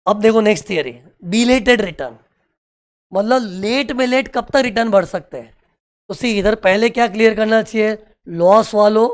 अब देखो next theory, belated return, मतलब लेट में लेट कब तक रिटर्न भर सकते हैं। तो सी इधर पहले क्या क्लियर करना चाहिए, लॉस वालों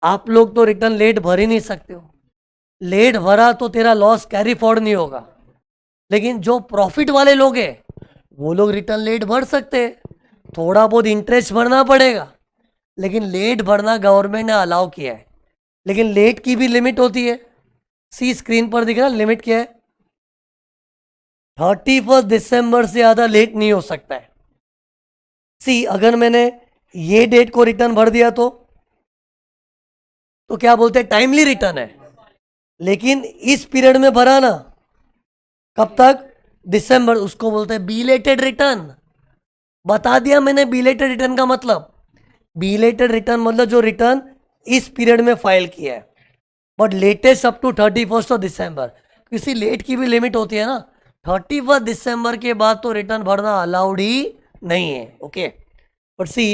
आप लोग तो रिटर्न लेट भर ही नहीं सकते हो, लेट भरा तो तेरा लॉस कैरी फॉरवर्ड नहीं होगा। लेकिन जो प्रॉफिट वाले लोग हैं वो लोग रिटर्न लेट भर सकते हैं, थोड़ा बहुत इंटरेस्ट भरना पड़ेगा, लेकिन लेट भरना गवर्नमेंट ने अलाउ किया है। लेकिन लेट की भी लिमिट होती है, सी स्क्रीन पर दिख रहा है लिमिट क्या है, 31 दिसंबर से ज़्यादा लेट नहीं हो सकता है। सी अगर मैंने ये डेट को रिटर्न भर दिया तो क्या बोलते हैं, टाइमली रिटर्न है। लेकिन इस पीरियड में भरा ना, कब तक, दिसंबर, उसको बोलते हैं बिलेटेड रिटर्न। बता दिया मैंने बिलेटेड रिटर्न का मतलब, बिलेटेड रिटर्न मतलब जो रिटर्न इस पीरियड में फाइल किया है बट लेटेस्ट अप टू 31 दिसंबर। किसी लेट की भी लिमिट होती है ना, 31 दिसंबर के बाद तो रिटर्न भरना अलाउड ही नहीं है। ओके, बट सी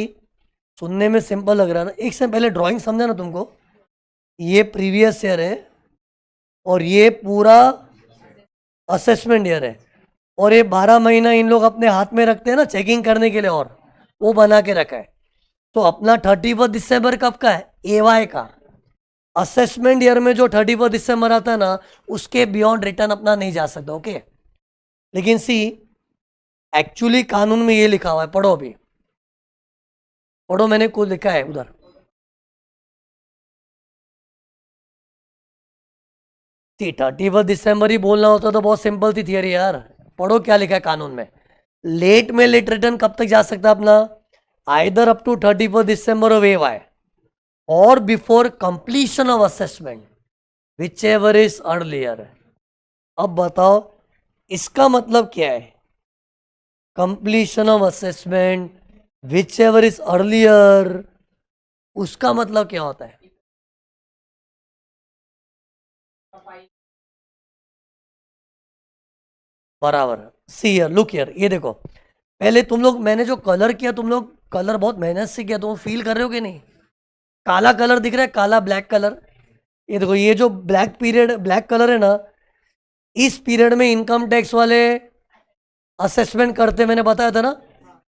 सुनने में सिंपल लग रहा है ना, एक से पहले ड्राइंग समझा ना तुमको, ये प्रीवियस ईयर है और ये पूरा असेसमेंट ईयर है, और ये 12 महीना इन लोग अपने हाथ में रखते हैं ना चेकिंग करने के लिए, और वो बना के रखा है। तो अपना 31 दिसंबर कब का है, एवाई का। असेसमेंट ईयर में जो 31 दिसंबर आता है ना, उसके बियॉन्ड रिटर्न अपना नहीं जा सकता। ओके, लेकिन सी एक्चुअली कानून में ये लिखा हुआ है, पढ़ो अभी, पढ़ो, मैंने कुछ लिखा है उधर। 31 दिसंबर ही बोलना होता तो बहुत सिंपल थी थियरी यार। पढ़ो क्या लिखा है कानून में, लेट में लेट रिटर्न कब तक जा सकता है अपना, either up to 31 December of AY और before completion of assessment whichever is earlier. अब बताओ इसका मतलब क्या है, completion of assessment whichever is earlier, उसका मतलब क्या होता है। बराबर, सी हियर, लुक हियर, ये देखो, पहले तुम लोग, मैंने जो कलर किया, तुम लोग कलर बहुत मेहनत से किया, तुम फील कर रहे हो कि नहीं, काला कलर दिख रहा है, काला ब्लैक कलर, ये देखो, ये जो ब्लैक पीरियड, ब्लैक कलर है ना, इस पीरियड में इनकम टैक्स वाले असेसमेंट करते, मैंने बताया था ना,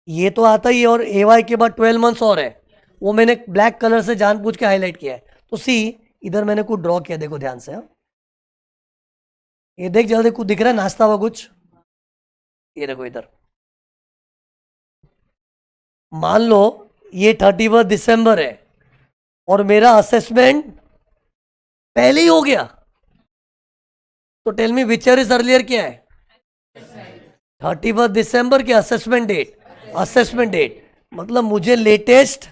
ये तो आता ही है, और एवाई के बाद 12 मंथ्स और है, वो मैंने ब्लैक कलर से जानबूझ के हाईलाइट किया है। तो सी इधर मैंने कुछ ड्रॉ किया, देखो ध्यान से, हाँ? ये देख जल्दी, कुछ दिख रहा है नाश्ता हुआ कुछ, ये देखो इधर, मान लो ये 31 दिसंबर है और मेरा असेसमेंट पहले ही हो गया, तो tell me which year is earlier क्या है, 31 दिसंबर के असेसमेंट डेट, असेसमेंट डेट मतलब मुझे लेटेस्ट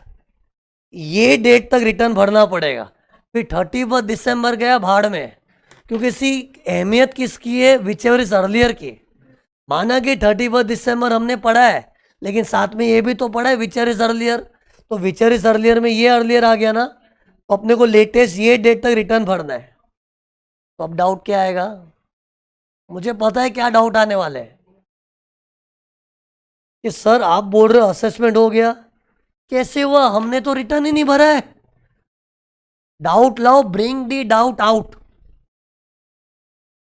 ये डेट तक रिटर्न भरना पड़ेगा। फिर 31 दिसंबर गया भाड़ में, क्योंकि इसी अहमियत किसकी है, विच एवर इज अर्लियर की। माना कि 31 दिसंबर हमने पढ़ा है, लेकिन साथ में ये भी तो पढ़ा है विच ईयर इज अर्लियर, तो विच ईयर इज अर्लियर में ये अर्लियर आ गया ना, तो अपने को लेटेस्ट ये डेट तक रिटर्न भरना है। तो अब डाउट क्या आएगा, मुझे पता है क्या डाउट आने वाले हैं, कि सर आप बोल रहे हो असेसमेंट हो गया, कैसे हुआ, हमने तो रिटर्न ही नहीं भरा है। डाउट लाओ, ब्रिंग दी डाउट आउट।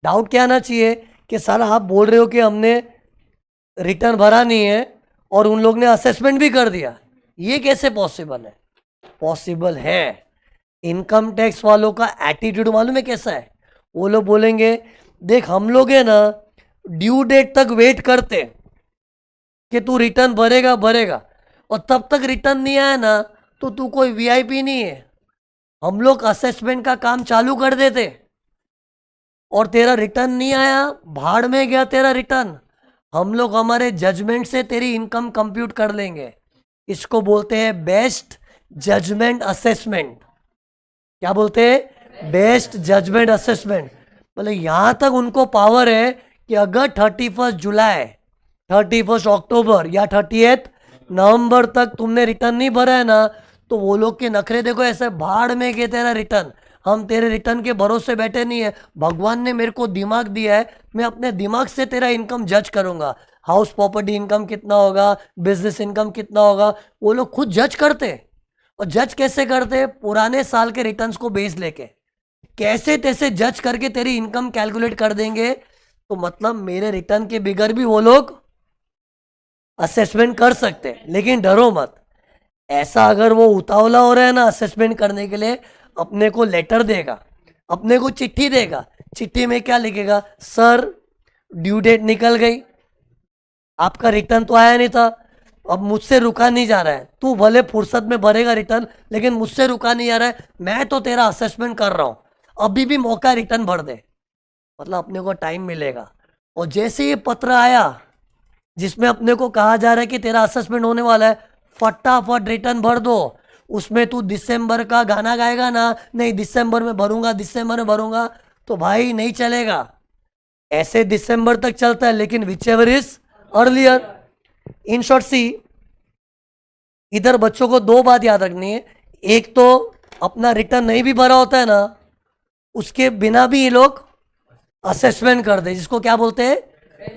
डाउट क्या आना चाहिए, कि सर आप बोल रहे हो कि हमने रिटर्न भरा नहीं है और उन लोग ने असेसमेंट भी कर दिया, ये कैसे पॉसिबल है। पॉसिबल है। इनकम टैक्स वालों का एटीट्यूड मालूम है कैसा है, वो लोग बोलेंगे देख हम लोग है ना ड्यू डेट तक वेट करते कि तू रिटर्न भरेगा भरेगा, और तब तक रिटर्न नहीं आया ना तो तू कोई वीआईपी नहीं है, हम लोग असेसमेंट का काम चालू कर देते और तेरा रिटर्न नहीं आया, भाड़ में गया तेरा रिटर्न, हम लोग हमारे जजमेंट से तेरी इनकम कंप्यूट कर लेंगे। इसको बोलते हैं बेस्ट जजमेंट असेसमेंट। क्या बोलते हैं, बेस्ट जजमेंट असेसमेंट। मतलब यहां तक उनको पावर है कि अगर 31 जुलाई, 31 अक्टूबर या 30 नवंबर तक तुमने रिटर्न नहीं भरा है ना, तो वो लोग के नखरे देखो, ऐसे भाड़ में गए तेरा रिटर्न, हम तेरे रिटर्न के भरोसे बैठे नहीं है, भगवान ने मेरे को दिमाग दिया है, मैं अपने दिमाग से तेरा इनकम जज करूंगा, हाउस प्रॉपर्टी इनकम कितना होगा, बिजनेस इनकम कितना होगा, वो लोग खुद जज करते। और जज कैसे करते, पुराने साल के रिटर्न्स को बेस लेके कैसे तैसे जज करके तेरी इनकम कैलकुलेट कर देंगे, तो मतलब मेरे रिटर्न के बिगर भी वो लोग असेसमेंट कर सकते हैं। लेकिन डरो मत, ऐसा अगर वो उतावला हो रहा है ना असेसमेंट करने के लिए, अपने को लेटर देगा, अपने को चिट्ठी देगा। चिट्ठी में क्या लिखेगा? सर ड्यू डेट निकल गई, आपका रिटर्न तो आया नहीं था, अब मुझसे रुका नहीं जा रहा है, तू भले फुर्सत में भरेगा रिटर्न, लेकिन मुझसे रुका नहीं जा रहा है, मैं तो तेरा असेसमेंट कर रहा हूं, अभी भी मौका रिटर्न भर दे। मतलब अपने को टाइम मिलेगा। और जैसे ये पत्र आया जिसमें अपने को कहा जा रहा है कि तेरा असेसमेंट होने वाला है, फटाफट रिटर्न भर दो। उसमें तू दिसंबर का गाना गाएगा ना, नहीं दिसंबर में भरूंगा, दिसंबर में भरूंगा, तो भाई नहीं चलेगा। ऐसे दिसंबर तक चलता है, लेकिन whichever is earlier. In short see, इधर बच्चों को दो बात याद रखनी है। एक तो अपना रिटर्न नहीं भी भरा होता है ना, उसके बिना भी ये लोग असेसमेंट कर दे, जिसको क्या बोलते हैं?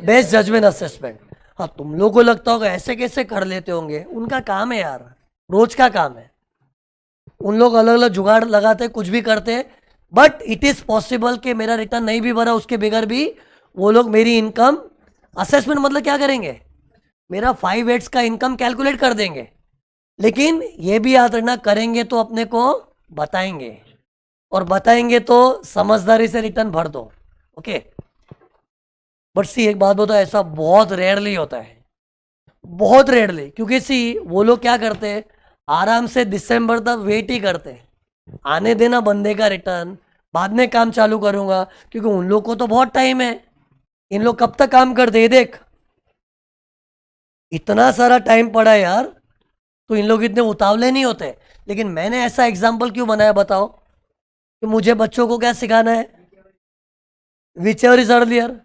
Best judgement assessment. हाँ, तुम लोगों को लगता होगा ऐसे कैसे कर लेते होंगे, उनका काम है यार, रोज का काम है। उन लोग अलग अलग जुगाड़ लगाते, कुछ भी करते हैं, बट इट इज पॉसिबल कि मेरा रिटर्न नहीं भी भरा उसके बगैर भी वो लोग मेरी इनकम असेसमेंट मतलब क्या करेंगे, मेरा 5/8 का इनकम कैलकुलेट कर देंगे। लेकिन ये भी याद रखना, करेंगे तो अपने को बताएंगे, और बताएंगे तो समझदारी से रिटर्न भर दो। ओके, बट सी एक बात बताओ, ऐसा बहुत रेयरली होता है, बहुत रेयरली। क्योंकि सी वो लोग क्या करते हैं, आराम से दिसंबर तक वेट ही करते हैं, आने देना बंदे का रिटर्न, बाद में काम चालू करूंगा, क्योंकि उन लोग को तो बहुत टाइम है। इन लोग कब तक काम करते हैं देख, इतना सारा टाइम पड़ा है यार, तो इन लोग इतने उतावले नहीं होते। लेकिन मैंने ऐसा एग्जाम्पल क्यों बनाया बताओ, कि मुझे बच्चों को क्या सिखाना है? Which ever is earlier.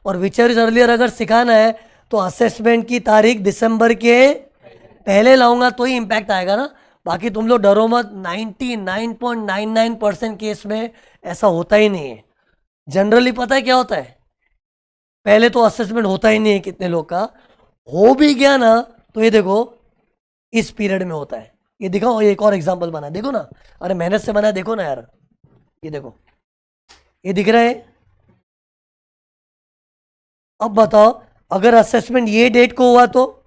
और विच एवर इज अर्लियर अगर सिखाना है तो असेसमेंट की तारीख दिसंबर के पहले लाऊंगा तो ही इम्पैक्ट आएगा ना। बाकी तुम लोग डरो मत, 99.99% केस में ऐसा होता ही नहीं है। जनरली पता है क्या होता है, पहले तो असेसमेंट होता ही नहीं है कितने लोग का, हो भी गया ना तो ये देखो इस पीरियड में होता है। ये दिखाओ, एक और एग्जांपल बना, देखो ना, अरे मेहनत से बना, देखो ना यार, ये देखो, ये दिख रहा है। अब बताओ, अगर असेसमेंट ये डेट को हुआ तो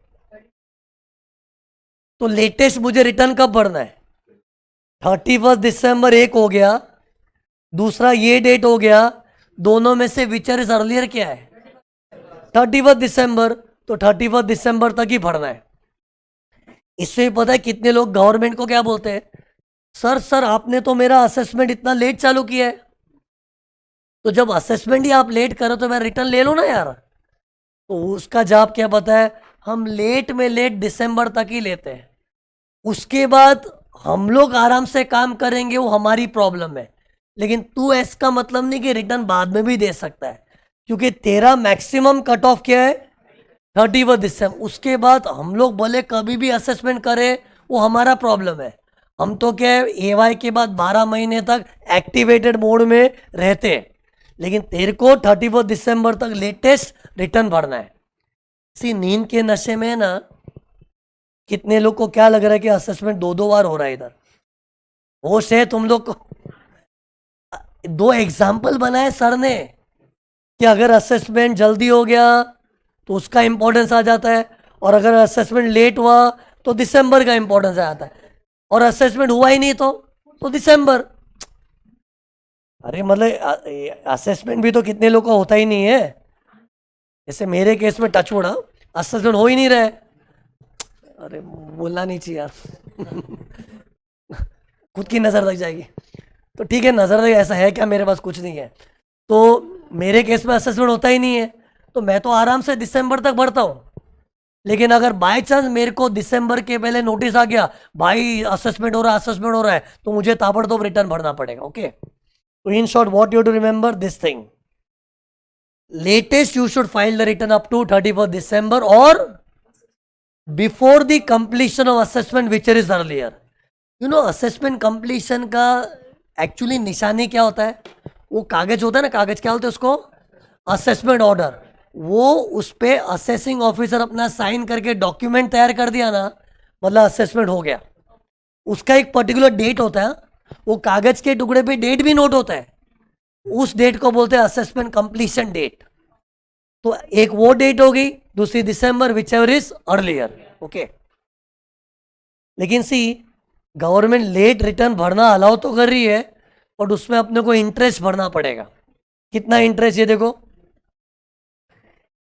लेटेस्ट मुझे रिटर्न कब भरना है? 31 दिसंबर एक हो गया, दूसरा ये डेट हो गया, दोनों में से विच इज अर्लियर क्या है? 31 दिसंबर। तो 31 दिसंबर तक ही भरना है। इससे भी पता है कितने लोग गवर्नमेंट को क्या बोलते हैं, सर सर आपने तो मेरा असेसमेंट इतना लेट चालू किया है, तो जब असेसमेंट ही आप लेट करो तो मैं रिटर्न ले लो ना यार। तो उसका जवाब क्या पता है, हम लेट में लेट दिसंबर तक ही लेते हैं, उसके बाद हम लोग आराम से काम करेंगे, वो हमारी प्रॉब्लम है। लेकिन तू इसका मतलब नहीं कि रिटर्न बाद में भी दे सकता है, क्योंकि तेरा मैक्सिमम कट ऑफ क्या है? 31 दिसंबर। उसके बाद हम लोग भले कभी भी असेसमेंट करें, वो हमारा प्रॉब्लम है। हम तो क्या है, एवाई के बाद 12 महीने तक एक्टिवेटेड मोड में रहते हैं, लेकिन तेरे को 31 दिसंबर तक लेटेस्ट रिटर्न भरना है। सी नींद के नशे में ना, कितने लोग को क्या लग रहा है कि असेसमेंट 2-2 बार हो रहा है इधर, होश है तुम लोग को? 2 एग्जाम्पल बनाए सर ने कि अगर असेसमेंट जल्दी हो गया तो उसका इंपॉर्टेंस आ जाता है, और अगर असेसमेंट लेट हुआ तो दिसंबर का इंपॉर्टेंस आ जाता है, और असेसमेंट हुआ ही नहीं तो दिसंबर। अरे मतलब असेसमेंट भी तो कितने लोग का होता ही नहीं है। जैसे मेरे केस में टच वुड, असेसमेंट हो ही नहीं रहा है। अरे बोलना नहीं चाहिए यार खुद की नज़र लग जाएगी। तो ठीक है, नज़र लग, ऐसा है क्या, मेरे पास कुछ नहीं है, तो मेरे केस में असेसमेंट होता ही नहीं है, तो मैं तो आराम से दिसंबर तक भरता हूँ। लेकिन अगर बाय चांस मेरे को दिसंबर के पहले नोटिस आ गया, भाई असेसमेंट हो रहा है, असेसमेंट हो रहा है, तो मुझे ताबड़तोड़ रिटर्न भरना पड़ेगा। ओके, तो in short what you to remember this thing, latest you should file the return up to 31st December or before the completion of assessment whichever is earlier. You know assessment completion का actually निशानी क्या होता है? वो कागज होता है ना, कागज क्या बोलते हैं उसको? Assessment order. वो उस पर असेसिंग ऑफिसर अपना साइन करके डॉक्यूमेंट तैयार कर दिया ना, मतलब असेसमेंट हो गया। उसका एक पर्टिकुलर डेट होता है, वो कागज के टुकड़े पे डेट भी नोट होता है, उस डेट को बोलते हैं असेसमेंट कंप्लीशन डेट। तो एक वो डेट हो गई, दूसरी दिसंबर, whichever is earlier, okay. लेकिन सी, गवर्नमेंट लेट रिटर्न भरना अलाउ तो कर रही है, बट उसमें अपने को इंटरेस्ट भरना पड़ेगा। कितना इंटरेस्ट? ये देखो,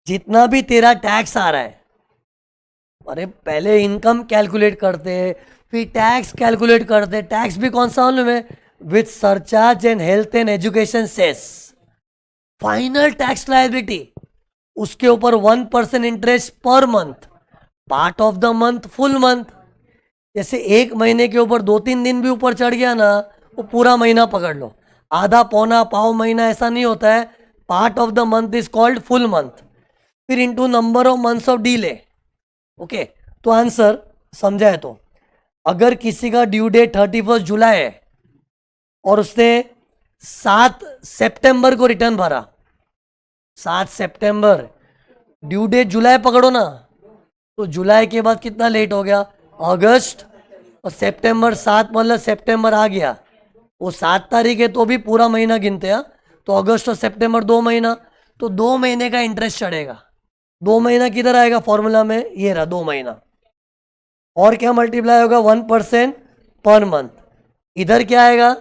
जितना भी तेरा टैक्स आ रहा है, अरे पहले इनकम कैलकुलेट करते, फिर टैक्स कैलकुलेट करते। टैक्स भी कौन सा मालूम है? With surcharge and health and education cess, final tax liability, उसके ऊपर 1% interest per month, part of the month, full month. जैसे एक महीने के ऊपर 2-3 दिन भी ऊपर चढ़ गया ना, वो पूरा महीना पकड़ लो। आधा पौना पाव महीना ऐसा नहीं होता है। Part of the month is called full month, फिर into number of months of delay, okay. तो आंसर समझा है तो, अगर किसी का ड्यू डेट 31 जुलाई है और उसने 7 सितंबर को रिटर्न भरा, 7 सितंबर, ड्यू डेट जुलाई पकड़ो ना, तो जुलाई के बाद कितना लेट हो गया? अगस्त, और सितंबर 7 मतलब सितंबर आ गया, वो 7 तारीख है तो भी पूरा महीना गिनते हैं। तो अगस्त और सितंबर 2 महीना, तो 2 महीने का इंटरेस्ट चढ़ेगा। 2 महीना किधर आएगा फॉर्मूला में? ये रहा 2 महीना। और क्या मल्टीप्लाई होगा? 1% पर मंथ। इधर क्या आएगा?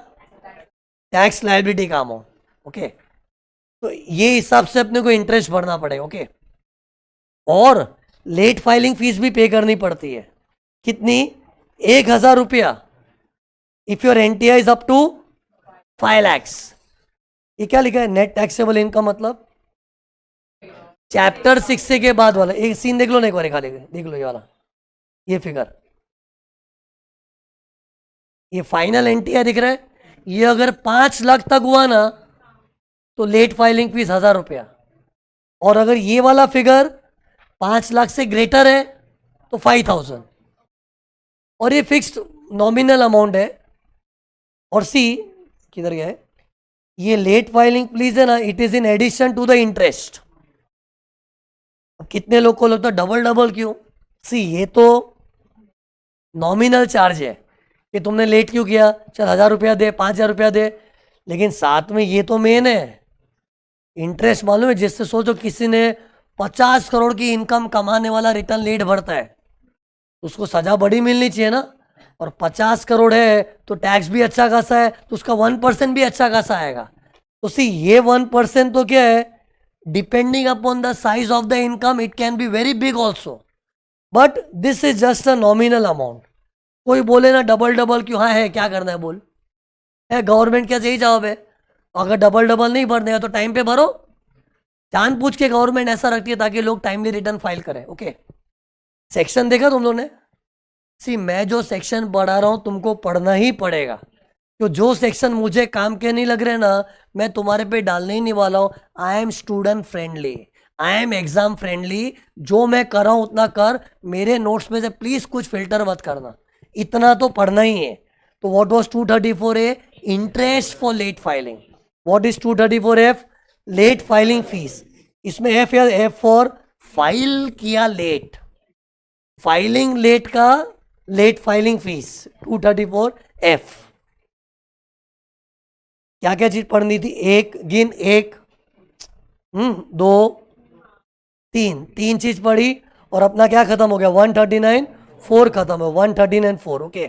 टैक्स लायबिलिटी का अमाउंट, ओके। तो ये हिसाब से अपने को इंटरेस्ट भरना पड़ेगा, ओके। और लेट फाइलिंग फीस भी पे करनी पड़ती है। कितनी? 1,000 रुपया, if your NTI is up to 5 lakhs। ये क्या लिखा है? नेट टैक्सेबल इनकम, मतलब चैप्टर 6 से के बाद वाला एक सीन देख लो ना, एक बार खाली देख लो ये वाला, ये फिगर, ये फाइनल एनटीआई दिख रहा है। ये अगर 5 लाख तक हुआ ना, तो लेट फाइलिंग फीस 1,000 रुपया। और अगर ये वाला फिगर 5 लाख से ग्रेटर है तो 5,000। और ये फिक्स्ड नॉमिनल अमाउंट है। और सी, किधर गया है? ये लेट फाइलिंग फीस है ना, it is in addition to the interest. कितने लोग को लगता है डबल डबल क्यों? सी, ये तो नॉमिनल चार्ज है कि तुमने लेट क्यों किया, चल 1,000 रुपया दे, 5,000 रुपया दे। लेकिन साथ में ये तो मेन है इंटरेस्ट, मालूम है? जिससे सोचो किसी ने 50 करोड़ की इनकम कमाने वाला रिटर्न लेट भरता है, उसको सजा बड़ी मिलनी चाहिए ना। और 50 करोड़ है तो टैक्स भी अच्छा खासा है, तो उसका 1% भी अच्छा खासा आएगा। तो सी, ये 1% तो क्या है? Depending upon the size of the income it can be very big also, but this is just a nominal amount. कोई बोले ना डबल डबल क्यों? हाँ है, क्या करना है बोल? है गवर्नमेंट का यही जवाब है। अगर डबल डबल नहीं भरने हैं तो टाइम पे भरो। जान पूछ के गवर्नमेंट ऐसा रखती है ताकि लोग टाइमली रिटर्न फाइल करें, ओके। सेक्शन देखा तुम लोगों ने? सी, मैं जो सेक्शन पढ़ा रहा हूं तुमको पढ़ना ही पड़ेगा। तो जो सेक्शन मुझे काम के नहीं लग रहे ना, मैं तुम्हारे पे डालने ही नहीं वाला हूं। I am student friendly, I am exam friendly. जो मैं कर रहा हूं उतना कर, मेरे नोट्स में से प्लीज कुछ फिल्टर मत करना, इतना तो पढ़ना ही है। तो what was 234A? Interest for late filing. What is 234F? Late filing fees. इसमें एफ या एफ फॉर फाइल किया लेट, फाइलिंग लेट का लेट फाइलिंग फीस 234F। क्या क्या चीज पढ़नी थी? एक गिन, 1 2 3 चीज पढ़ी। और अपना क्या खत्म हो गया? 139 4 खत्म है, 139 4, ओके।